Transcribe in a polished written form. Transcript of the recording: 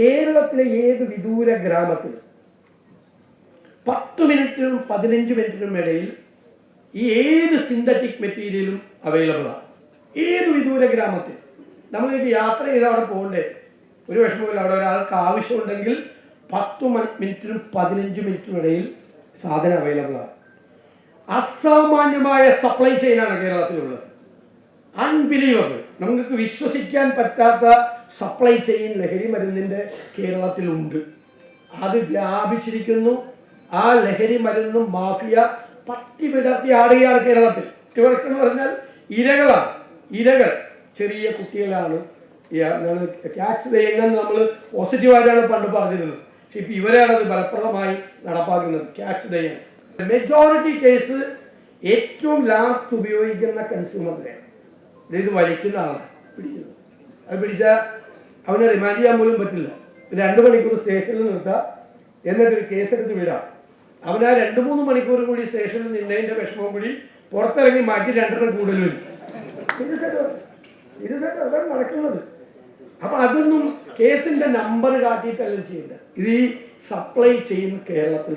കേരളത്തിലെ ഏത് വിദൂര ഗ്രാമത്തിൽ 10 മിനിറ്റിനും 15 മിനിറ്റിനും ഇടയിൽ ഈ ഏത് സിന്തറ്റിക് മെറ്റീരിയലും അവൈലബിൾ ആണ്. ഏത് വിദൂര ഗ്രാമത്തിൽ നമ്മൾക്ക് യാത്ര ചെയ്ത് അവിടെ പോകണ്ടേ, ഒരു വിഷമമില്ല. അവിടെ ഒരാൾക്ക് ആവശ്യമുണ്ടെങ്കിൽ 10 മിനിറ്റിനും 15 മിനിറ്റിനും ഇടയിൽ സാധനം അവൈലബിൾ ആണ്. അസാമാന്യമായ സപ്ലൈ ചെയിനാണ് കേരളത്തിലുള്ളത്. അൺബിലീവബിൾ. നമുക്ക് വിശ്വസിക്കാൻ പറ്റാത്ത സപ്ലൈ ചെയിൻ ലഹരി മരുന്നിൻ്റെ കേരളത്തിലുണ്ട്. അത് വ്യാപിച്ചിരിക്കുന്നു. ആ ലഹരി മരുന്നും മാഫിയ പട്ടി വിടർത്തി ആടുകയാണ് കേരളത്തിൽ. ഇവർക്കെന്ന് പറഞ്ഞാൽ ഇരകൾ ചെറിയ കുട്ടികളാണ്. ക്യാച്ച് ചെയ്യുന്നത് നമ്മൾ പോസിറ്റീവായിട്ടാണ് പണ്ട് പറഞ്ഞിരുന്നത്. പക്ഷെ ഇപ്പം ഇവരാണ് അത് ഫലപ്രദമായി നടപ്പാക്കുന്നത്. ക്യാച്ച് ചെയ്യാൻ മെജോറിറ്റി കേസ് ഏറ്റവും ലാസ്റ്റ് ഉപയോഗിക്കുന്ന കൺസ്യൂമറിനെ ഇത് വലിക്കുന്ന ആളാണ് പിടിക്കുന്നത്. അത് പിടിച്ചാൽ അവനെ റിമാൻഡ് ചെയ്യാൻ പോലും പറ്റില്ല. 2 മണിക്കൂർ സ്റ്റേഷനിൽ നിർത്താം, എന്നിട്ടൊരു കേസെടുത്ത് വിടാം. അവൻ ആ 2-3 മണിക്കൂർ കൂടി സ്റ്റേഷനിൽ നിന്നതിൻ്റെ വിഷമം കൂടി പുറത്തിറങ്ങി മാറ്റി 2 കൂടുതലും അതാണ് നടക്കുന്നത്. അപ്പൊ അതൊന്നും കേസിന്റെ നമ്പർ കാട്ടിയിട്ടല്ല ചെയ്യേണ്ടത്. ഇത് ഈ സപ്ലൈ ചെയിൻ കേരളത്തിൽ